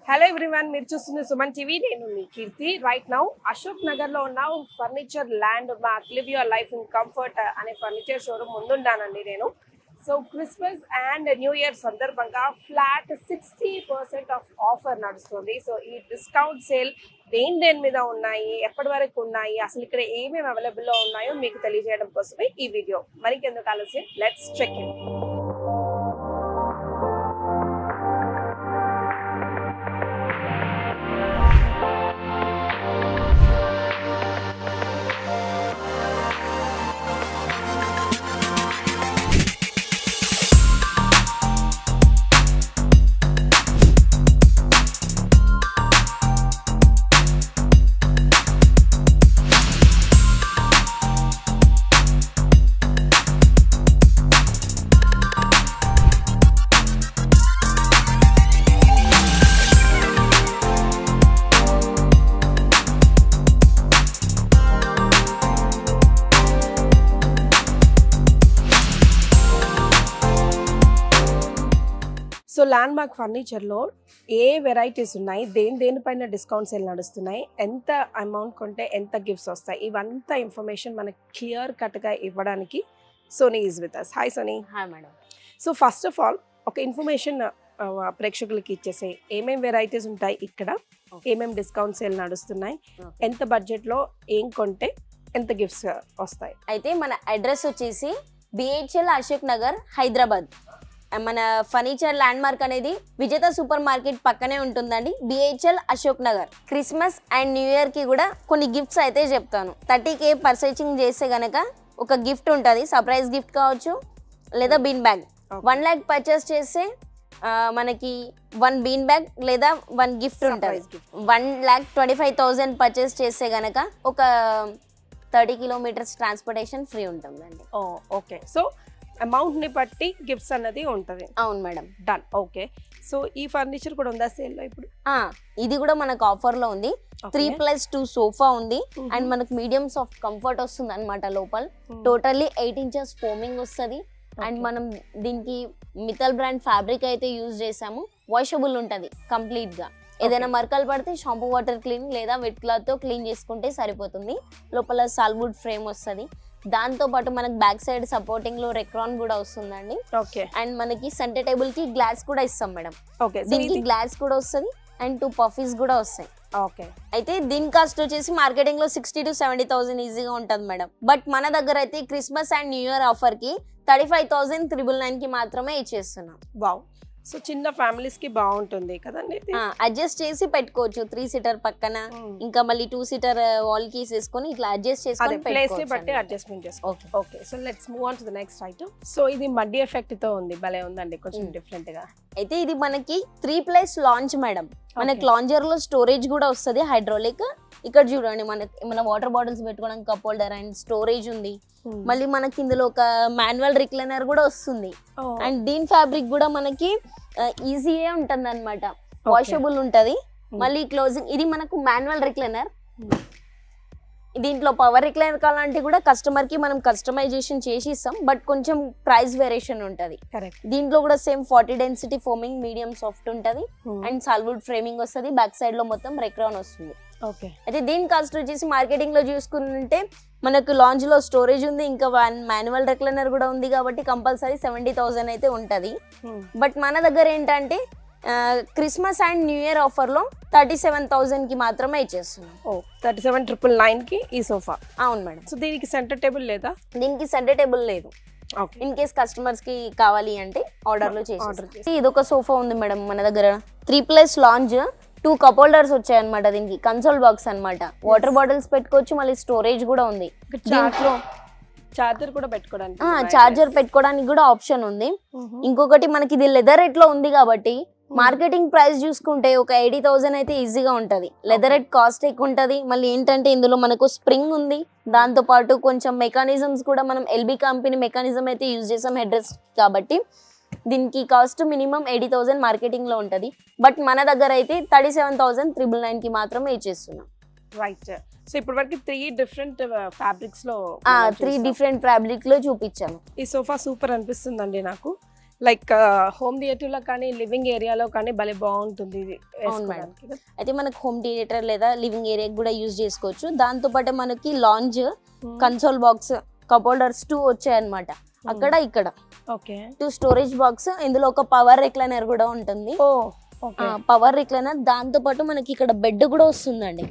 Hello everyone, మీరు చూస్తున్న Suman TV. నేను మీ కీర్తి. రైట్ నౌ అశోక్ నగర్ లో ఉన్న furniture land mark live your life in comfort అనే ఫర్నిచర్ షోరూమ్ ముందున్నానండి నేను. So Christmas and new year సందర్భంగా ఫ్లాట్ 60% ఆఫ్ ఆఫర్ నడుస్తుంది. సో ఈ డిస్కౌంట్ సేల్ దేని మీద ఉన్నాయి, ఎప్పటి వరకు ఉన్నాయి, అసలు ఇక్కడ ఏమేమి అవైలబుల్లో ఉన్నాయో మీకు తెలియజేయడం కోసమే ఈ వీడియో. మరికెందుకు ఆలస్యం, let's check in. So Landmark ఫర్నిచర్లో ఏ వెరైటీస్ ఉన్నాయి, దేనిపైన డిస్కౌంట్ సేల్ నడుస్తున్నాయి, ఎంత అమౌంట్ కొంటే ఎంత గిఫ్ట్స్ వస్తాయి, ఇవంతా ఇన్ఫర్మేషన్ మనకి క్లియర్ కట్గా ఇవ్వడానికి Soni is with us. Hi Soni. Hi madam. So first of all ఒక ఇన్ఫర్మేషన్ ప్రేక్షకులకి ఇచ్చేసే, ఏమేమి వెరైటీస్ ఉంటాయి ఇక్కడ, ఏమేమి డిస్కౌంట్ సేల్ నడుస్తున్నాయి, ఎంత బడ్జెట్లో ఏం కొంటే ఎంత గిఫ్ట్స్ వస్తాయి. అయితే మన అడ్రస్ వచ్చేసి బిహెచ్ఎల్ అశోక్ నగర్ హైదరాబాద్. మన ఫర్నిచర్ ల్యాండ్ మార్క్ అనేది విజేత సూపర్ మార్కెట్ పక్కనే ఉంటుందండి. BHEL Ashok Nagar. Christmas and new year కి కూడా కొన్ని గిఫ్ట్స్ అయితే చెప్తాను. 30K పర్చేసింగ్ చేస్తే గనక ఒక గిఫ్ట్ ఉంటుంది, సర్ప్రైజ్ గిఫ్ట్ కావచ్చు లేదా బీన్ బ్యాగ్. 1 lakh పర్చేస్ చేస్తే మనకి 1 బీన్ బ్యాగ్ లేదా 1 గిఫ్ట్ ఉంటుంది. 1,25,000 పర్చేస్ చేస్తే గనక ఒక 30 kilometers ట్రాన్స్పోర్టేషన్ ఫ్రీ ఉంటుందండి. ఓకే, సో అమౌంట్ని బట్టి గిఫ్ట్స్ అన్నది ఉంటుంది. అవును మేడం. డన్. ఓకే, సో ఈ ఫర్నిచర్ కూడా ఉందా సేల్లో ఇప్పుడు? ఇది కూడా మనకు ఆఫర్ లో ఉంది. 3+2 సోఫా ఉంది అండ్ మనకు మీడియం సాఫ్ట్ కంఫర్ట్ వస్తుంది అనమాట. లోపల టోటల్లీ 8 inches ఫోమింగ్ వస్తుంది అండ్ మనం దీనికి మితల్ బ్రాండ్ ఫ్యాబ్రిక్ అయితే యూజ్ చేసాము. వాషబుల్ ఉంటుంది కంప్లీట్ గా. ఏదైనా మరకలు పడితే షాంపూ వాటర్ క్లీన్ లేదా వెట్ క్లాత్ తో క్లీన్ చేసుకుంటే సరిపోతుంది. లోపల సాల్వుడ్ ఫ్రేమ్ వస్తుంది. దాంతో పాటు మనకి బ్యాక్ సైడ్ సపోర్టింగ్ లో రెక్రాన్ కూడా వస్తుందండి. ఓకే, అండ్ మనకి సెంటర్ టేబుల్ కి గ్లాస్ కూడా ఇస్తాం మేడం. ఓకే, దీనికి గ్లాస్ కూడా వస్తుంది అండ్ 2 పఫీస్ కూడా వస్తాయి. ఓకే, అయితే దీని కాస్ట్ వచ్చేసి మార్కెటింగ్ లో 60,000 to 70,000 ఈజీగా ఉంటుంది మేడం. బట్ మన దగ్గర అయితే Christmas and new year offer కి 35,999 కి మాత్రమే ఇచ్చేస్తున్నాం. వావ్. సో చిన్న ఫ్యామిలీస్ కి బాగుంటుంది కదండి. అడ్జస్ట్ చేసి పెట్టుకోవచ్చు. 3 seater పక్కన ఇంకా మళ్ళీ 2 seater వాల్ కీస్ వేసుకొని ఇట్లా అడ్జస్ట్ చేసుకొని ప్లేస్ ని బట్టి అడ్జస్ట్మెంట్ చేసుకోవచ్చు. Okay, so let's move on to the next item. So ఇది మడ్డీ ఎఫెక్ట్ తో ఉంది, భలే ఉందండి, కొంచెం డిఫరెంట్ గా. అయితే ఇది మనకి 3+ లాంచ్ మేడం. మనకి లాంజర్ లో స్టోరేజ్ కూడా వస్తుంది హైడ్రాలిక్. ఇక్కడ చూడండి, మన వాటర్ బాటిల్స్ పెట్టుకోవడానికి కప్ హోల్డర్ అండ్ స్టోరేజ్ ఉంది. మళ్ళీ మనకి ఇందులో ఒక మాన్యువల్ రిక్లైనర్ కూడా వస్తుంది. అండ్ దీని ఫ్యాబ్రిక్ కూడా మనకి ఈజీగా ఉంటుంది అనమాట. వాషబుల్ ఉంటది. మళ్ళీ క్లోజింగ్ ఇది మనకు మాన్యువల్ రిక్లైనర్. దీంట్లో పవర్ రిక్లైనర్ కావాలంటే కూడా కస్టమర్ కి మనం కస్టమైజేషన్ చేసి ఇస్తాం, బట్ కొంచెం ప్రైస్ వేరియేషన్ ఉంటది. దీంట్లో కూడా same 40 density foaming medium soft ఉంటది అండ్ సాల్వుడ్ ఫ్రేమింగ్ వస్తుంది. బ్యాక్ సైడ్ లో మొత్తం రెక్రాన్ వస్తుంది. ఓకే, అయితే దీని కాస్ట్ వచ్చేసి మార్కెటింగ్ లో చూసుకుంటే మనకు లాంచ్ లో స్టోరేజ్ ఉంది, ఇంకా మాన్యువల్ రెక్లైనర్ కూడా ఉంది కాబట్టి కంపల్సరీ 70,000 అయితే ఉంటది. బట్ మన దగ్గర ఏంటంటే Christmas and new year offer లో 37,000 కి మాత్రమే ఇచ్చేస్తున్నాం. 37,999 కి ఈ సోఫా. అవును మేడం. సో దీనికి సెంటర్ టేబుల్ లేదా? దీనికి సెంటర్ టేబుల్ లేదు. ఇన్ కేస్ కస్టమర్స్ కి కావాలి అంటే ఆర్డర్ లో చేసి. ఇది ఒక సోఫా ఉంది మేడం మన దగ్గర. 3+ లాంజ్ 2 కప్ హోల్డర్స్ వచ్చాయి అనమాట. దీనికి కన్సోల్ బాక్స్ అనమాట. వాటర్ బాటిల్స్ పెట్టుకోవచ్చు, మళ్ళీ స్టోరేజ్ కూడా ఉంది. దీంట్లో చార్జర్ కూడా పెట్టుకోవడానికి, చార్జర్ పెట్టుకోవడానికి కూడా ఆప్షన్ ఉంది. ఇంకొకటి మనకి ఇది లెదర్ రేట్ లో ఉంది కాబట్టి మార్కెటింగ్ ప్రైస్ చూసుకుంటే ఒక 80,000 అయితే ఈజీగా ఉంటది. లెదర్ రేట్ కాస్ట్ ఎక్కువ ఉంటది. మళ్ళీ ఏంటంటే ఇందులో మనకు స్ప్రింగ్ ఉంది, దాంతో పాటు కొంచెం మెకానిజమ్స్ కూడా మనం ఎల్బీ కంపెనీ మెకానిజం అయితే యూజ్ చేసాం హెడ్ రెస్ట్ కాబట్టి దీనికి కాస్ట్ మినిమం 80,000 మార్కెటింగ్ లో ఉంటది. బట్ మన దగ్గర అయితే 37,999 కి మాత్రమే ఇచ్చేస్తున్నాం. రైట్. సో ఇప్పటి వరకు 3 డిఫరెంట్ ఫ్యాబ్రిక్స్ లో 3 డిఫరెంట్ ఫ్యాబ్రిక్ లో చూపించాను. ఈ సోఫా సూపర్ అనిపిస్తుందండి నాకు. లైక్ హోమ్ థియేటర్ లో కానీ లివింగ్ ఏరియాలో కానీ భలే బాగుంటుంది ఇది అవును మేడం. వేసుకోవడానికి కదా. అయితే మనకు హోమ్ థియేటర్ లేదా లివింగ్ ఏరియా కూడా యూజ్ చేసుకోవచ్చు. దాంతో పాటు మనకి లాంజ్, కన్సోల్ బాక్స్, కబోర్డర్స్ 2 వచ్చాయన్నమాట. అక్కడ ఇక్కడ ఓకే 2 స్టోరేజ్ బాక్స్, ఇందులో ఒక పవర్ రిక్లైనర్ కూడా ఉంటుంది. ఓ ఓకే పవర్ రిక్లైనర్, దాంతో పాటు మనకి ఇక్కడ బెడ్ కూడా వస్తుందండి.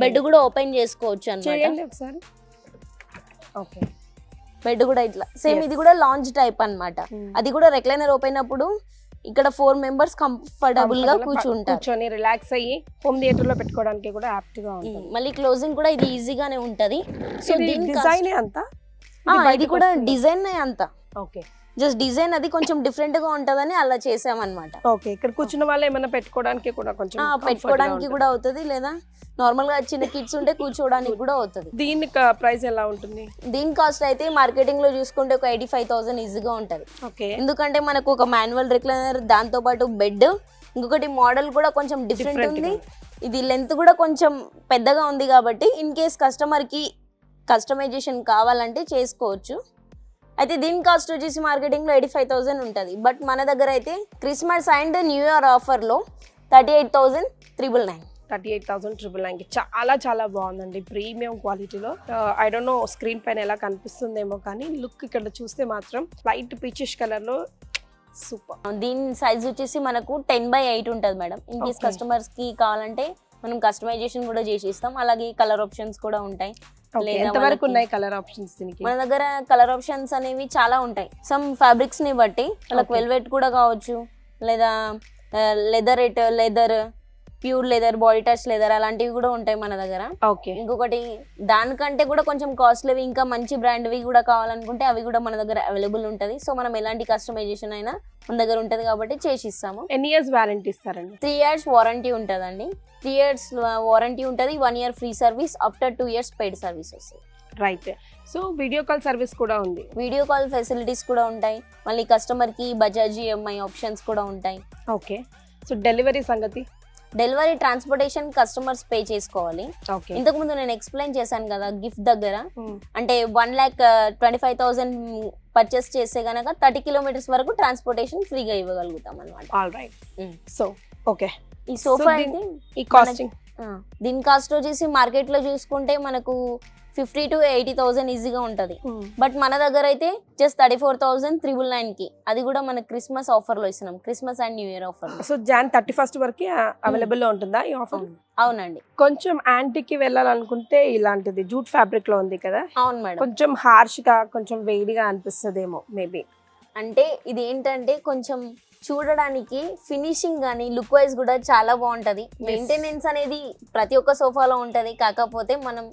బెడ్ కూడా ఓపెన్ చేసుకోవచ్చు అన్నమాట. చేయండి ఒకసారి. ఓకే బెడ్ కూడా ఇట్లా సేమ్, ఇది కూడా లాంజ్ టైప్ అన్నమాట. అది కూడా రెక్లైనర్ ఓపెన్ అప్పుడు ఇక్కడ 4 మెంబర్స్ కంఫర్టబుల్ గా కూర్చుంటారు. కూర్చొని రిలాక్స్ అయ్యి హోమ్ థియేటర్ లో పెట్టుకోవడానికి కూడా యాప్ట్ గా ఉంటుంది. మళ్ళీ క్లోజింగ్ కూడా ఇది ఈజీగానే ఉంటది. సో దీని డిజైన్ అంతా ఇది కూడా డిజైన్ అంత ఓకే జస్ట్ డిజైన్ అది కొంచెం డిఫరెంట్ గా ఉంటదని అలా చేసామన్నమాట. ఓకే ఇక్కడ కూర్చున్న వాళ్ళు ఏమైనా పెట్టుకోవడానికి కూడా కొంచెం పెట్టుకోవడానికి కూడా అవుతుంది, లేదా నార్మల్ గా చిన్న కిడ్స్ ఉంటే కూర్చోవడానికి కూడా అవుతుంది. దీని ప్రైస్ ఎలా ఉంటుంది? దీని కాస్ట్ అయితే మార్కెటింగ్ లో చూసుకుంటే ఒక 85,000 ఈజీగా ఉంటది. ఓకే ఎందుకంటే మనకు ఒక మాన్యువల్ రిక్లైనర్, దాంతో పాటు బెడ్, ఇంకొకటి మోడల్ కూడా కొంచెం డిఫరెంట్ ఉంది. ఇది లెంత్ కూడా కొంచెం పెద్దగా ఉంది కాబట్టి ఇన్ కేస్ కస్టమర్ కి కస్టమైజేషన్ కావాలంటే చేసుకోవచ్చు. అయితే దీని కాస్ట్ వచ్చేసి మార్కెటింగ్ లో 85,000 ఉంటుంది. బట్ మన దగ్గర అయితే Christmas and new year offer లో 38,999. 38,999 చాలా చాలా బాగుందండి, ప్రీమియం క్వాలిటీలో. ఐ డోంట్ నో స్క్రీన్ పైన ఎలా కనిపిస్తుందేమో కానీ లుక్ ఇక్కడ చూస్తే మాత్రం లైట్ పీచిష్ కలర్ లో సూపర్. దీని సైజ్ వచ్చేసి మనకు 10/8 ఉంటుంది మేడం. ఇన్ కేస్ కస్టమర్స్ కి కావాలంటే మనం కస్టమైజేషన్ కూడా చేసి ఇస్తాం. అలాగే కలర్ ఆప్షన్స్ కూడా ఉంటాయి. ఎంతవరకు ఉన్నాయి కలర్ ఆప్షన్స్ దీనికి? మన దగ్గర కలర్ ఆప్షన్స్ అనేవి చాలా ఉంటాయి. సమ్ ఫ్యాబ్రిక్స్ ని బట్టి వాళ్ళకి వెల్వెట్ కూడా కావచ్చు, లేదా leather, pure leather, body touch leather, అలాంటివి కూడా ఉంటాయి మన దగ్గర. ఓకే ఇంకొకటి దానికంటే కూడా కొంచెం కాస్ట్లీవి, ఇంకా మంచి బ్రాండ్వి కూడా కావాలనుకుంటే అవి కూడా మన దగ్గర అవైలబుల్ ఉంటుంది. సో మనం ఎలాంటి కస్టమైజేషన్ అయినా మన దగ్గర ఉంటుంది కాబట్టి చేసి ఇస్తాము. ఎన్ని ఇయర్స్ వారంటీ ఇస్తారండి? 3 years వారంటీ ఉంటుందండి. 3 years వారంటీ ఉంటుంది, 1 year free service, after 2 years paid service వస్తుంది. Right. So video call service కూడా ఉంది. వీడియో కాల్ ఫెసిలిటీస్ కూడా ఉంటాయి. మళ్ళీ కస్టమర్కి బజాజ్ EMI ఆప్షన్స్ కూడా ఉంటాయి. ఓకే. సో డెలివరీ సంగతి? డెలివరీ ట్రాన్స్పోర్టేషన్ కస్టమర్స్ పే చేసుకోవాలి. ఇంతకు ముందు నేను ఎక్స్ప్లెయిన్ చేశాను కదా గిఫ్ట్ దగ్గర, అంటే 1,25,000 పర్చేస్ చేస్తే గనక 30 kilometers వరకు ట్రాన్స్పోర్టేషన్ ఫ్రీగా ఇవ్వగలుగుతాం అనమాట. All right. సో ఓకే, ఈ సోఫా అయితే ఈ కాస్టింగ్ దీని కాస్ట్ వచ్చేసి మార్కెట్ లో చూసుకుంటే మనకు 50 to 80,000 ఈజీగా ఉంటది. బట్ మన దగ్గర అయితే జస్ట్ 34,999 కి, అది కూడా మన క్రిస్మస్ ఆఫర్ లో ఇస్తున్నాం, Christmas and new year offer. So Jan 31st వరకు అవైలబుల్ లో ఉంటుందా ఈ ఆఫర్? అవునండి. కొంచెం యాంటిక్ వెళ్ళాలనుకుంటే ఇలాంటిది జూట్ ఫ్యాబ్రిక్ లో ఉంది కదా. అవును మేడం. కొంచెం హార్ష్ గా, కొంచెం వేడిగా అనిపిస్తుందేమో మేబీ. అంటే ఇది ఏంటంటే కొంచెం చూడడానికి ఫినిషింగ్ కానీ లుక్ వైజ్ కూడా చాలా బాగుంటది. మెయింటెనెన్స్ అనేది ప్రతి ఒక్క సోఫాలో ఉంటది, కాకపోతే మనం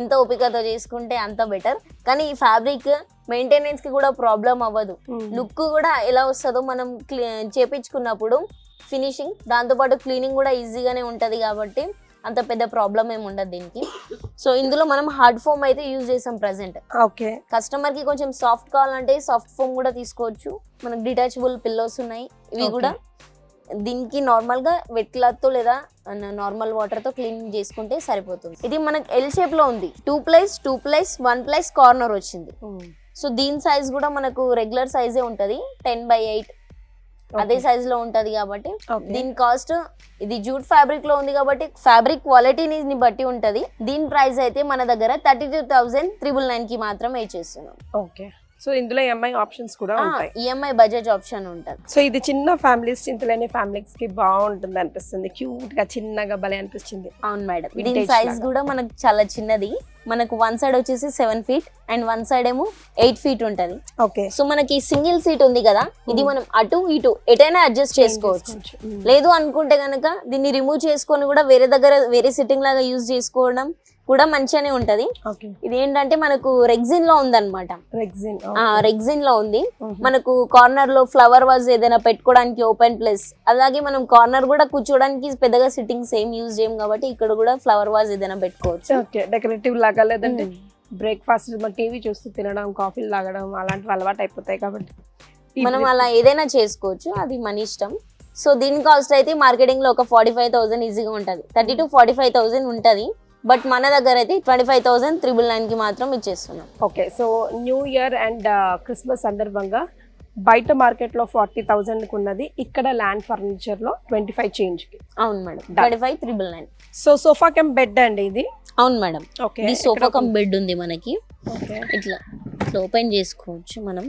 ఎంత ఓపికతో చేసుకుంటే అంత బెటర్. కానీ ఈ ఫ్యాబ్రిక్ మెయింటెనెన్స్ కి కూడా ప్రాబ్లం అవ్వదు. లుక్ కూడా ఎలా వస్తుందో మనం చేపించుకున్నప్పుడు ఫినిషింగ్, దాంతోపాటు క్లీనింగ్ కూడా ఈజీగానే ఉంటది కాబట్టి అంత పెద్ద ప్రాబ్లం ఏమి ఉండదు దీనికి. సో ఇందులో మనం హార్డ్ ఫోమ్ అయితే యూజ్ చేసాం ప్రెసెంట్. ఓకే. కస్టమర్ కి కొంచెం సాఫ్ట్ కావాలంటే సాఫ్ట్ ఫోమ్ కూడా తీసుకోవచ్చు. మనకు డిటాచబుల్ పిల్లోస్ ఉన్నాయి, ఇవి కూడా. దీనికి నార్మల్ గా వెట్ క్లాత్ తో లేదా నార్మల్ వాటర్ తో క్లీన్ చేసుకుంటే సరిపోతుంది. ఇది మనకు ఎల్ షేప్ లో ఉంది, 2+2+1+ కార్నర్ వచ్చింది. సో దీని సైజ్ కూడా మనకు రెగ్యులర్ సైజే ఉంటది, 10/8 అదే సైజ్ లో ఉంటది కాబట్టి. దీని కాస్ట్, ఇది జూట్ ఫ్యాబ్రిక్ లో ఉంది కాబట్టి ఫ్యాబ్రిక్ క్వాలిటీని బట్టి ఉంటది. దీని ప్రైస్ అయితే మన దగ్గర 32,999 కి మాత్రమే చేస్తున్నాం. ఓకే. సో ఇందులో EMI ఆప్షన్స్ కూడా ఉంటాయి. EMI బజాజ్ ఆప్షన్ ఉంటుంది. సో ఇది చిన్న ఫ్యామిలీస్, చింతలేని ఫ్యామిలీస్ కి బాగుంటుంది అనిపిస్తుంది, క్యూట్ గా చిన్నగా భలే అనిపిస్తుంది. అవును మేడం. దీని సైజ్ కూడా మనకు చాలా చిన్నది. మనకు 1 side వచ్చేసి 7 feet అండ్ 1 side ఏమో 8 feet ఉంటది. ఓకే. సో మనకి సింగిల్ సీట్ ఉంది కదా, ఇది మనం అటు ఇటు ఎటైనా అడ్జస్ట్ చేసుకోవచ్చు. లేదు అనుకుంటే గనక దీన్ని రిమూవ్ చేసుకొని కూడా వేరే దగ్గర వేరే సిట్టింగ్ లాగా యూజ్ చేసుకోవడం కూడా మంచిగానే ఉంటది. ఇది ఏంటంటే మనకు రెగ్జిన్ లో ఉందన్నమాట. రెగ్జిన్ లో ఉంది. మనకు కార్నర్ లో ఫ్లవర్ వాజ్ ఏదైనా పెట్టుకోవడానికి ఓపెన్ ప్లేస్, అలాగే మనం కార్నర్ కూడా కూర్చోడానికి పెద్దగా సిట్టింగ్స్ ఏం యూజ్ చేయం కాబట్టి ఇక్కడ కూడా ఫ్లవర్ వాజ్ ఏదైనా పెట్టుకోవచ్చు. డెకరేటివ్ లాగా, లేదంటే బ్రేక్ఫాస్ట్ టీవీ చూస్తూ తినడం, కాఫీలు తాగడం అలాంటివి అలవాటు అయిపోతాయి కాబట్టి మనం అలా ఏదైనా చేసుకోవచ్చు, అది మన ఇష్టం. సో దీని కాస్ట్ అయితే మార్కెటింగ్ లో ఒక 45,000 ఈజీగా ఉంటది, 30 to 45,000 ఉంటది. బట్ మన దగ్గర అయితే 25,999 కి మాత్రం ఇచ్చేస్తున్నాం. Okay. So new year and Christmas సందర్భంగా బయట మార్కెట్ లో 40,000 ఉన్నది, ఇక్కడ ల్యాండ్ ఫర్నిచర్ లో 25 చేంజ్ కి. అవును madam, 25,999. So sofa cum bed అండి ఇది. అవును మేడం, ఓకే. ఇది సోఫా కమ్ బెడ్ ఉంది మనకి. ఓకే. ఇట్లా ఇట్లా ఓపెన్ చేసుకోవచ్చు మనం,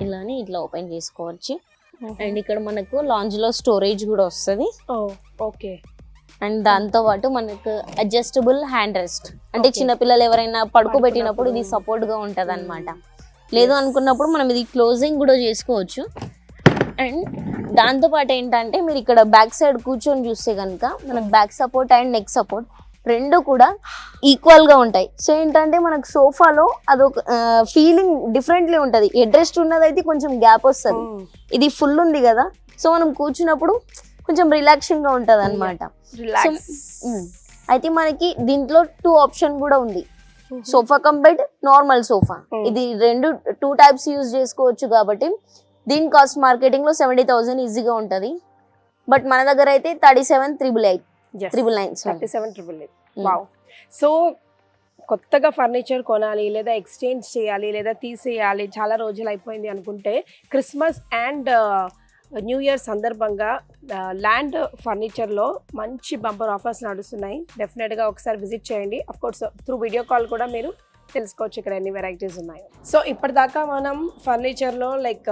ఇలానే ఇట్లా ఓపెన్ చేసుకోవచ్చు. అండ్ ఇక్కడ మనకు లాంజ్ లో స్టోరేజ్ కూడా వస్తుంది. ఓకే. అండ్ దాంతో పాటు మనకు అడ్జస్టబుల్ హ్యాండ్ రెస్ట్, అంటే చిన్నపిల్లలు ఎవరైనా పడుకోబెట్టినప్పుడు ఇది సపోర్ట్ గా ఉంటది అనమాట. లేదు అనుకున్నప్పుడు మనం ఇది క్లోజింగ్ కూడా చేసుకోవచ్చు. అండ్ దాంతో పాటు ఏంటంటే మీరు ఇక్కడ బ్యాక్ సైడ్ కూర్చొని చూస్తే కనుక మనకు back support and neck support రెండు కూడా ఈక్వల్ గా ఉంటాయి. సో ఏంటంటే మనకు సోఫాలో అదొక ఫీలింగ్ డిఫరెంట్లీ ఉంటది. హెడ్ రెస్ట్ ఉన్నదైతే కొంచెం గ్యాప్ వస్తుంది, ఇది ఫుల్ ఉంది కదా, సో మనం కూర్చున్నప్పుడు కొంచెం రిలాక్సింగ్ గా ఉంటది అనమాట. అయితే మనకి దీంట్లో 2 ఆప్షన్ కూడా ఉంది, sofa cum bed, normal sofa. ఇది 2 టైప్స్ యూజ్ చేసుకోవచ్చు కాబట్టి దీని కాస్ట్ మార్కెటింగ్ లో 70,000 ఈజీగా ఉంటది. బట్ మన దగ్గర అయితే 37,899. వావ్. సో కొత్తగా ఫర్నిచర్ కొనాలి, లేదా ఎక్స్చేంజ్ చేయాలి, లేదా తీసేయాలి, చాలా రోజులు అయిపోయింది అనుకుంటే క్రిస్మస్ అండ్ న్యూ ఇయర్ సందర్భంగా ల్యాండ్ ఫర్నిచర్లో మంచి బంపర్ ఆఫర్స్ నడుస్తున్నాయి. డెఫినెట్గా ఒకసారి విజిట్ చేయండి. Of course through video call కూడా మీరు తెలుసుకోవచ్చు ఇక్కడ ఎన్ని వెరైటీస్ ఉన్నాయో. సో ఇప్పటిదాకా మనం ఫర్నిచర్లో like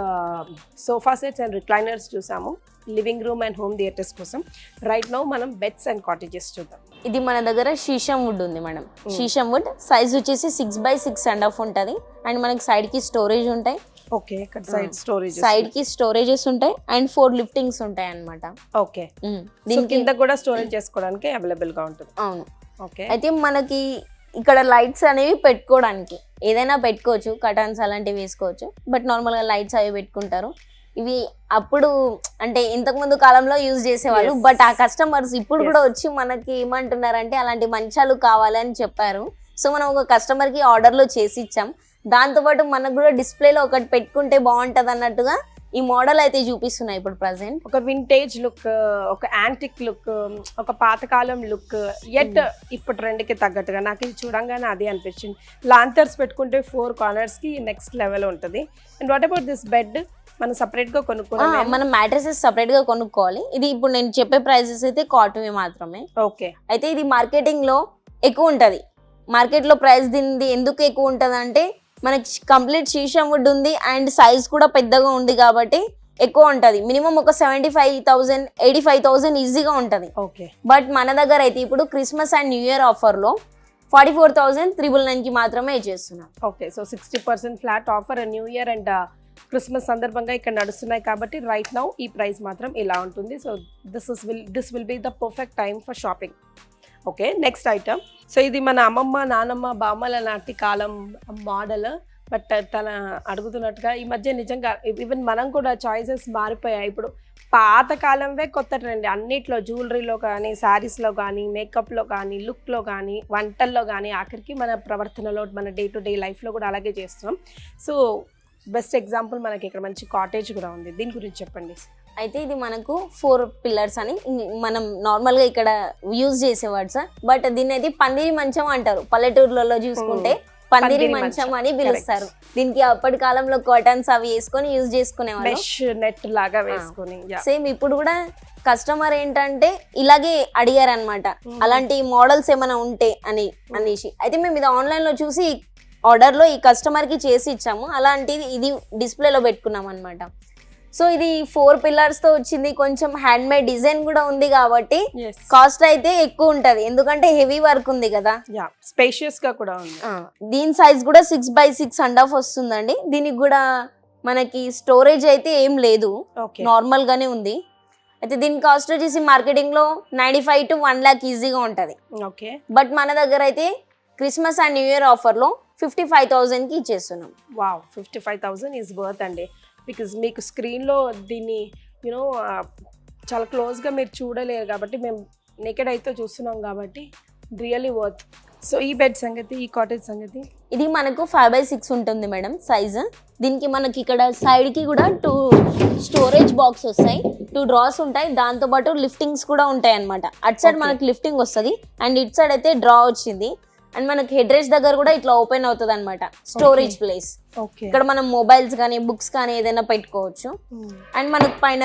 sofa sets and recliners చూసాము, living room and home theatres కోసం. రైట్ నౌ మనం బెడ్స్ అండ్ కాటేజెస్ చూద్దాం. ఇది మన దగ్గర షీషం వుడ్ ఉంది మేడం. షీషం వుడ్ సైజ్ వచ్చేసి 6x6.5 ఉంటుంది. అండ్ మనకి సైడ్ కి స్టోరేజ్ ఉంటాయి. ఓకే. ఇక్కడ సైడ్ స్టోరేజ్, సైడ్ కి స్టోరేజెస్ ఉంటాయి అండ్ 4 లిఫ్టింగ్స్ ఉంటాయి అన్నమాట. ఓకే. దీని కింద కూడా స్టోరేజ్ చేసుకోవడానికి అవైలబుల్ గా ఉంటుంది. అవును. ఓకే. అయితే మనకి ఇక్కడ లైట్స్ అనేవి పెట్టుకోవడానికి ఏదైనా పెట్టుకోవచ్చు, కటన్స్ అలాంటివి వేసుకోవచ్చు. బట్ నార్మల్ గా లైట్స్ అవి పెట్టుకుంటారు. ఇవి అప్పుడు అంటే ఇంతకు ముందు కాలంలో యూజ్ చేసేవాళ్ళు. బట్ ఆ కస్టమర్స్ ఇప్పుడు కూడా వచ్చి మనకి ఏమంటున్నారంటే అలాంటి మంచాలు కావాలని చెప్పారు. సో మనం ఒక కస్టమర్ కి ఆర్డర్ లో చేసి ఇచ్చాం. దాంతో పాటు మనకు కూడా డిస్ప్లేలో ఒకటి పెట్టుకుంటే బాగుంటది అన్నట్టుగా ఈ మోడల్ అయితే చూపిస్తున్నాయి ఇప్పుడు ప్రజెంట్. ఒక వింటేజ్ లుక్, ఒక యాంటిక్ లుక్, ఒక పాతకాలం లుక్, ఎట్ ఇప్పుడు ట్రెండ్కి తగ్గట్టుగా నాకు ఇది చూడంగానే అది అనిపించింది. లాంతర్స్ పెట్టుకుంటే 4 కార్నర్స్ కి నెక్స్ట్ లెవెల్ ఉంటుంది. And what about this bed? మనం సపరేట్ గా కొనుక్కోవాలి, మనం మ్యాట్రెసెస్ సపరేట్ గా కొనుక్కోవాలి. ఇది ఇప్పుడు నేను చెప్పే ప్రైసెస్ అయితే కాటన్ మాత్రమే. ఓకే. అయితే ఇది మార్కెటింగ్ లో ఎక్కువ ఉంటది. మార్కెట్ లో ప్రైస్ దీనిది ఎందుకు ఎక్కువ ఉంటది అంటే మనకి కంప్లీట్ షీషం వుడ్ ఉంది అండ్ సైజ్ కూడా పెద్దగా ఉంది కాబట్టి ఎక్కువ ఉంటది. మినిమం ఒక 75,000 85,000 ఈజీగా ఉంటది. ఓకే. బట్ మన దగ్గర అయితే ఇప్పుడు Christmas and new year offer లో 44,999 కి మాత్రమే చేస్తున్నాం. Okay. So 60% flat offer new year and Christmas సందర్భంగా ఇక్కడ నడుస్తున్నాయి కాబట్టి రైట్ నౌ ఈ ప్రైస్ మాత్రం ఇలా ఉంటుంది. So this will be the perfect time for shopping. Okay. Next item. So ఇది మన అమ్మమ్మ నానమ్మ బామ్మల నాటి కాలం మోడల్. బట్ తన అడుగుతున్నట్టుగా ఈ మధ్య నిజంగా ఈవెన్ మనం కూడా చాయిసెస్ మారిపోయాయి. ఇప్పుడు పాతకాలంవే కొత్త ట్రెండ్ అన్నిట్లో, జ్యువెలరీలో కానీ, శారీస్లో కానీ, మేకప్లో కానీ, లుక్లో కానీ, వంటల్లో కానీ, ఆఖరికి మన ప్రవర్తనలో, మన డే టు డే లైఫ్లో కూడా అలాగే చేస్తున్నాం. సో బెస్ట్ ఎగ్జాంపుల్ మనకి ఇక్కడ మంచి కాటేజ్ కూడా ఉంది. దీని గురించి చెప్పండి. అయితే ఇది మనకు 4 పిల్లర్స్ అని మనం నార్మల్ గా ఇక్కడ యూజ్ చేసేవాడు సార్. బట్ దీన్ని అయితే పందిరి మంచం అంటారు. పల్లెటూర్లలో చూసుకుంటే పందిరి మంచం అని పిలుస్తారు. దీనికి అప్పటి కాలంలో కాటన్స్ అవి వేసుకొని యూజ్ చేసుకునేవాళ్ళు, నెట్ లాగా వేసుకొని. సేమ్ ఇప్పుడు కూడా కస్టమర్ ఏంటంటే ఇలాగే అడిగారు అనమాట, అలాంటి మోడల్స్ ఏమైనా ఉంటే అనేసి. అయితే మేము ఇది ఆన్లైన్ లో చూసి ఆర్డర్ లో ఈ కస్టమర్ కి చేసి ఇచ్చాము. అలాంటిది ఇది డిస్ప్లేలో పెట్టుకున్నాం అనమాట. సో ఇది 4 పిల్లర్స్ తో వచ్చింది. కొంచెం హ్యాండ్ మేడ్ డిజైన్ కూడా ఉంది కాబట్టి కాస్ట్ అయితే ఎక్కువ ఉంటది, ఎందుకంటే హెవీ వర్క్ ఉంది కదా. స్పేషియస్ గా కూడా ఉంది. దీని సైజ్ కూడా 6x6.5 వస్తుందండి. దీనికి కూడా మనకి స్టోరేజ్ అయితే ఏం లేదు, నార్మల్ గానే ఉంది. అయితే దీని కాస్ట్ వచ్చేసి మార్కెటింగ్ లో 95 to 1 lakh ఈజీగా ఉంటది. ఓకే. బట్ మన దగ్గర అయితే Christmas and new year offer లో 55,000 కి ఇచ్చేస్తున్నాం. వావ్, 55,000 ఈజ్ వర్త్ అండి. బికాజ్ మీకు స్క్రీన్లో దీన్ని యూనో చాలా క్లోజ్గా మీరు చూడలేరు కాబట్టి, మేము నేకెడ్ అయితే చూస్తున్నాం కాబట్టి రియల్లీ వర్త్. సో ఈ బెడ్ సంగతి, ఈ కాటేజ్ సంగతి. ఇది మనకు 5x6 ఉంటుంది మేడం సైజ్. దీనికి మనకి ఇక్కడ సైడ్ కి కూడా 2 స్టోరేజ్ బాక్స్ వస్తాయి, 2 డ్రాస్ ఉంటాయి. దాంతో పాటు లిఫ్టింగ్స్ కూడా ఉంటాయి అనమాట. అటు సైడ్ మనకి లిఫ్టింగ్ వస్తుంది అండ్ ఇటు సైడ్ అయితే డ్రా వచ్చింది. అండ్ మనకి హెడ్ రెస్ట్ దగ్గర కూడా ఇట్లా ఓపెన్ అవుతుంది అనమాట, స్టోరేజ్ ప్లేస్. ఓకే. ఇక్కడ మనం మొబైల్స్ కానీ బుక్స్ కానీ ఏదైనా పెట్టుకోవచ్చు. అండ్ మనకు పైన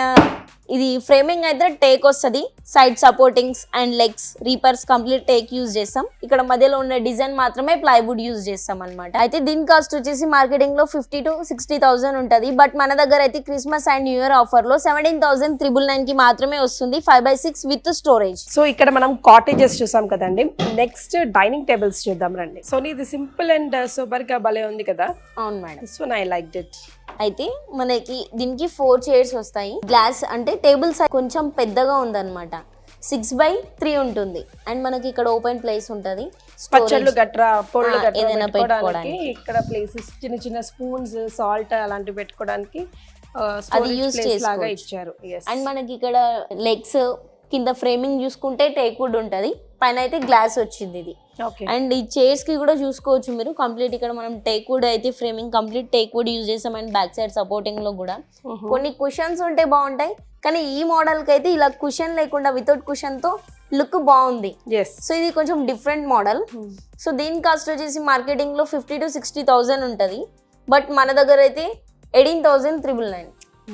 ఇది ఫ్రేమింగ్ అయితే టేక్ వస్తుంది, side supportings and legs reapers complete teak use చేస్తాం. ఇక్కడ మధ్యలో ఉన్న డిజైన్ మాత్రమే ప్లైవుడ్ యూజ్ చేస్తాం అనమాట. అయితే దీని కాస్ట్ వచ్చేసి మార్కెటింగ్ లో 50,000 to 60,000 ఉంటుంది. బట్ మన దగ్గర అయితే Christmas and new year offer లో 17,999 కి మాత్రమే వస్తుంది, 5x6 విత్ స్టోరేజ్. సో ఇక్కడ మనం కాటేజెస్ చూసాం కదండి, నెక్స్ట్ డైనింగ్ టేబుల్స్ చూద్దాం రండి. సో ఇది సింపుల్ అండ్ సూపర్ గా భలే ఉంది కదా. అవును madam. This one I liked it. అయితే మనకి దీనికి 4 చైర్స్ వస్తాయి. గ్లాస్ అంటే టేబుల్ సైజ్ కొంచెం పెద్దగా ఉందన్నమాట, 6x3 ఉంటుంది. అండ్ మనకి ఇక్కడ ఓపెన్ ప్లేస్ ఉంటుంది, పచ్చళ్ళు గట్రా పొడులు గట్రా ఏదైనా పెట్టుకోవడానికి. ఇక్కడ ప్లేసెస్ చిన్న చిన్న స్పూన్స్ సాల్ట్ అలాంటివి పెట్టుకోవడానికి అది యూజ్ లాగా ఇచ్చారు. అండ్ మనకి ఇక్కడ లెగ్స్ కింద ఫ్రేమింగ్ చూసుకుంటే టేక్వుడ్ ఉంటుంది, పైన అయితే గ్లాస్ వచ్చింది ఇది. అండ్ ఈ చైర్స్ కి కూడా చూసుకోవచ్చు మీరు, కంప్లీట్ ఇక్కడ మనం టేక్వుడ్ అయితే ఫ్రేమింగ్ కంప్లీట్ టేక్వుడ్ యూజ్ చేసాం. అండ్ బ్యాక్ సైడ్ సపోర్టింగ్ లో కూడా కొన్ని కుషన్స్ ఉంటే బాగుంటాయి, కానీ ఈ మోడల్ కి అయితే ఇలా కుషన్ లేకుండా వితౌట్ కుషన్ తో లుక్ బాగుంది. సో ఇది కొంచెం డిఫరెంట్ మోడల్. సో దీని కాస్ట్ వచ్చేసి మార్కెటింగ్ లో 50,000 to 60,000 ఉంటుంది. బట్ మన దగ్గర అయితే 18,999.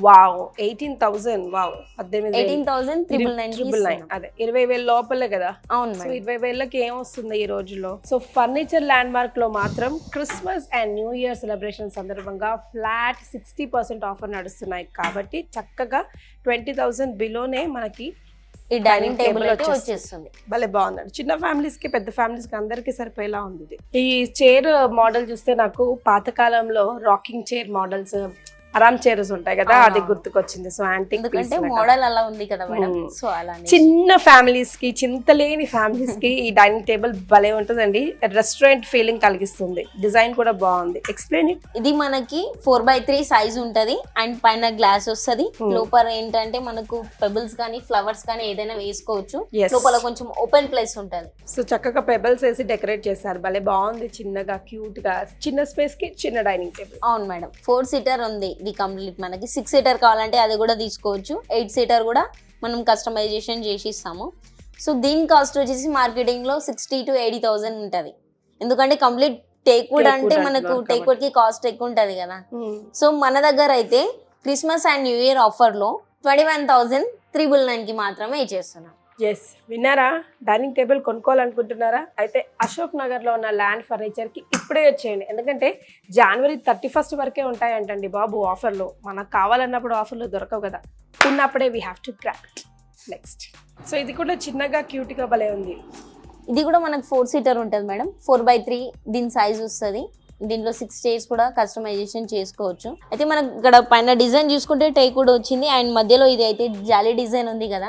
వావ్, 18,000. వావ్, 18,999. అదే 20,000 లోపలే కదా. అవును. సో 20,000కి ఏమొస్తుంది ఈ రోజుల్లో. సో ఫర్నిచర్ ల్యాండ్ మార్క్ లో మాత్రం Christmas and new year celebration సందర్భంగా ఫ్లాట్ 60% ఆఫర్ నడుస్తున్నాయి. కాబట్టి చక్కగా 20,000 బిలోనే మనకి ఈ డైనింగ్ టేబుల్ వచ్చేస్తుంది. భలే బాగుందండి, చిన్న ఫ్యామిలీస్ కి పెద్ద ఫ్యామిలీస్ కి అందరికి సరిపోయేలా ఉంది ఇది. ఈ చైర్ మోడల్ చూస్తే నాకు పాతకాలంలో రాకింగ్ చైర్ మోడల్స్, ఆరామ్ చైర్స్ ఉంటాయి కదా, అది గుర్తుకొచ్చింది. సో యాంటిక్ ఎందుకంటే మోడల్ అలా ఉంది కదా మేడం. సో అలా చిన్న ఫ్యామిలీస్ కి, చింతలేని ఫ్యామిలీస్ కి ఈ డైనింగ్ టేబుల్ భలే ఉంటుందండి, రెస్టారెంట్ ఫీలింగ్ కలిగిస్తుంది. డిజైన్ కూడా బాగుంది. Explain it. ఇది మనకి 4x3 సైజ్ ఉంటది అండ్ పైన గ్లాస్ వస్తుంది. లోపల ఏంటంటే మనకు పెబుల్స్ కానీ ఫ్లవర్స్ కానీ ఏదైనా వేసుకోవచ్చు. లోపల కొంచెం ఓపెన్ ప్లేస్ ఉంటది. సో చక్కగా పెబల్స్ వేసి డెకరేట్ చేశారు, భలే బాగుంది. చిన్నగా క్యూట్ గా చిన్న స్పేస్ కి చిన్న డైనింగ్ టేబుల్. అవును మేడం. 4 సీటర్ ఉంది ఇది కంప్లీట్. మనకి 6 సీటర్ కావాలంటే అది కూడా తీసుకోవచ్చు, 8 సీటర్ కూడా మనం కస్టమైజేషన్ చేసి ఇస్తాము. సో దీని కాస్ట్ వచ్చేసి మార్కెటింగ్ లో 60,000 to 80,000 ఉంటది. ఎందుకంటే కంప్లీట్ టేక్వుడ్ అంటే మనకు టేక్వుడ్ కి కాస్ట్ ఎక్కువ ఉంటది కదా. సో మన దగ్గర అయితే Christmas and new year offer లో 21,399 కి మాత్రమే ఇచ్చేస్తున్నాం. ఎస్, విన్నారా? డైనింగ్ టేబుల్ కొనుక్కోవాలనుకుంటున్నారా? అయితే అశోక్ నగర్ లో ఉన్న ల్యాండ్ ఫర్నిచర్ కి ఇప్పుడే వచ్చేయండి. ఎందుకంటే January 31st వరకే ఉంటాయంటండి బాబు ఆఫర్లు. మనకు కావాలన్నప్పుడు ఆఫర్లు దొరకవు కదా, ఉన్నప్పుడే we have to grab it. Next, so ఇది కూడా చిన్నగా క్యూట్ గా భలే ఉంది. ఇది కూడా మనకు 4 సీటర్ ఉంటుంది మేడం, 4x3 దీని సైజ్ వస్తుంది. దీంట్లో 6 చైర్స్ కూడా కస్టమైజేషన్ చేసుకోవచ్చు. అయితే మనకు ఇక్కడ పైన డిజైన్ చూసుకుంటే టేక్వుడ్ వచ్చింది అండ్ మధ్యలో ఇది అయితే జాలీ డిజైన్ ఉంది కదా,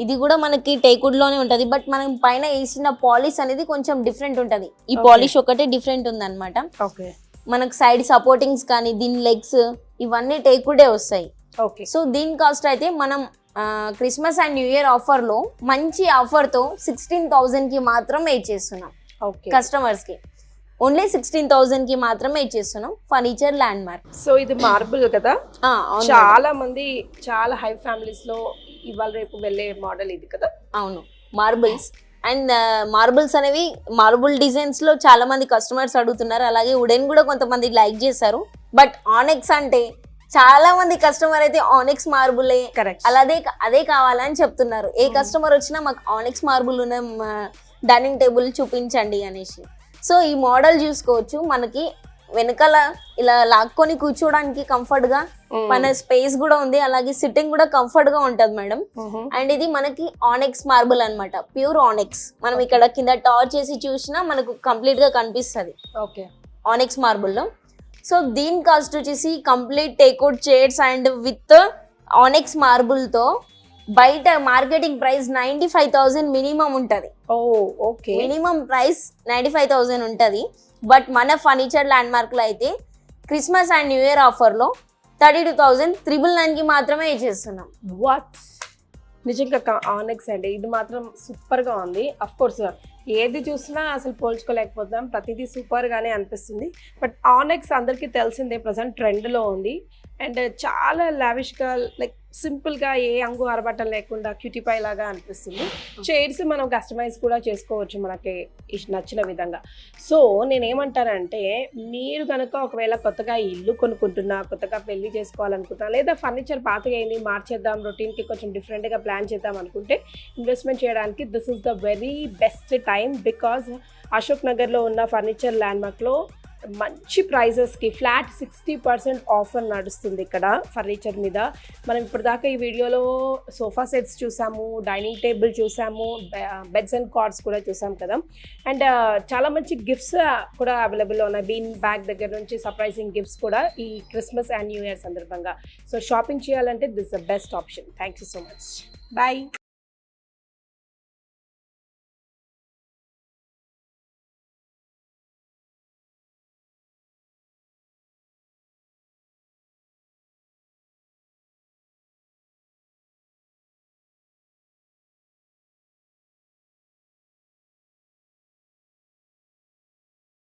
ఇది కూడా మనకి టేక్వుడ్ లోనే ఉంటది. బట్ మనం పైన వేసిన పాలిష్ అనేది కొంచెం డిఫరెంట్ ఉంటది. ఈ పాలిష్ ఒకటే డిఫరెంట్ ఉంది అనమాట. మనకు సైడ్ సపోర్టింగ్స్ కానీ దీని లెగ్స్ ఇవన్నీ టేక్వుడే వస్తాయి. సో దీని కాస్ట్ అయితే మనం Christmas and new year offer లో మంచి ఆఫర్ తో 16,000 కి మాత్రమే ఇచ్చేస్తున్నాం కస్టమర్స్ కి. ఓన్లీ 16,000 కి మాత్రమే ఇచ్చేస్తున్నాం ఫర్నిచర్ ల్యాండ్ మార్క్. సో ఇది మార్బుల్ కదా, చాలా మంది చాలా హై ఫ్యామిలీస్ లో ఇవాళ రేపు వెళ్ళే మోడల్ ఇది కదా. అవును, మార్బుల్స్. అండ్ మార్బుల్స్ అనేవి మార్బుల్ డిజైన్స్ లో చాలా మంది కస్టమర్స్ అడుగుతున్నారు. అలాగే వుడెన్ కూడా కొంతమంది లైక్ చేశారు. బట్ ఆనెక్స్ అంటే చాలా మంది కస్టమర్ అయితే ఆనెక్స్ మార్బులే అదే కావాలని చెప్తున్నారు. ఏ కస్టమర్ వచ్చినా మాకు ఆనెక్స్ మార్బుల్ ఉన్న డైనింగ్ టేబుల్ చూపించండి అనేసి. సో ఈ మోడల్ చూసుకోవచ్చు, మనకి వెనకాల ఇలా లాక్కొని కూర్చోడానికి కంఫర్ట్ గా, మన స్పేస్ కూడా ఉంది. అలాగే సిట్టింగ్ కూడా కంఫర్ట్ గా ఉంటది మేడం. అండ్ ఇది మనకి ఆనెక్స్ మార్బుల్ అన్నమాట, ప్యూర్ ఆనెక్స్. మనం ఇక్కడ కింద టార్చ్ చేసి చూసినా మనకు కంప్లీట్ గా కనిపిస్తుంది ఆనెక్స్ మార్బుల్ లో. సో దీని కాస్ట్ వచ్చేసి complete teakwood chairs and with ఆనెక్స్ marble తో బయట మార్కెటింగ్ ప్రైస్ 95,000 మినిమం ఉంటది. మినిమం ప్రైస్ 95,000 ఉంటది. బట్ మన ఫర్నిచర్ ల్యాండ్ మార్క్ లో అయితే Christmas and new year offer లో 32,999 కి మాత్రమే ఇచ్చేస్తున్నాం. వాట్, నిజంగా ఆనెక్స్ అండి, ఇది మాత్రం సూపర్ గా ఉంది. అఫ్ కోర్స్ ఏది చూసినా అసలు పోల్చుకోలేకపోతున్నాం, ప్రతిదీ సూపర్ గానే అనిపిస్తుంది. బట్ ఆనెక్స్ అందరికీ తెలిసిందే, ప్రజెంట్ ట్రెండ్ లో ఉంది. అండ్ చాలా లావిష్ గా లైక్ సింపుల్గా ఏ అంగు ఆరబట్టం లేకుండా క్యూటిపై లాగా అనిపిస్తుంది. చైర్స్ మనం కస్టమైజ్ కూడా చేసుకోవచ్చు మనకి నచ్చిన విధంగా. సో నేనేమంటానంటే మీరు కనుక ఒకవేళ కొత్తగా ఇల్లు కొనుక్కుంటున్నా, కొత్తగా పెళ్లి చేసుకోవాలనుకుంటున్నా, లేదా ఫర్నిచర్ పాతగా అయింది మార్చేద్దాం, రొటీన్కి కొంచెం డిఫరెంట్గా ప్లాన్ చేద్దాం అనుకుంటే ఇన్వెస్ట్మెంట్ చేయడానికి this is the very best time. Because Ashok నగర్లో ఉన్న ఫర్నిచర్ ల్యాండ్మార్క్లో మంచి ప్రైజెస్కి ఫ్లాట్ 60% ఆఫర్ నడుస్తుంది ఇక్కడ ఫర్నిచర్ మీద. మనం ఇప్పటిదాకా ఈ వీడియోలో సోఫా సెట్స్ చూసాము, డైనింగ్ టేబుల్ చూసాము, బెడ్స్ అండ్ కార్డ్స్ కూడా చూసాం కదా. అండ్ చాలా మంచి గిఫ్ట్స్ కూడా అవైలబుల్లో ఉన్నాయి. బీన్ బ్యాగ్ దగ్గర నుంచి సర్ప్రైజింగ్ గిఫ్ట్స్ కూడా ఈ క్రిస్మస్ అండ్ న్యూ ఇయర్ సందర్భంగా. సో షాపింగ్ చేయాలంటే this the best option. Thank you so much. Bye.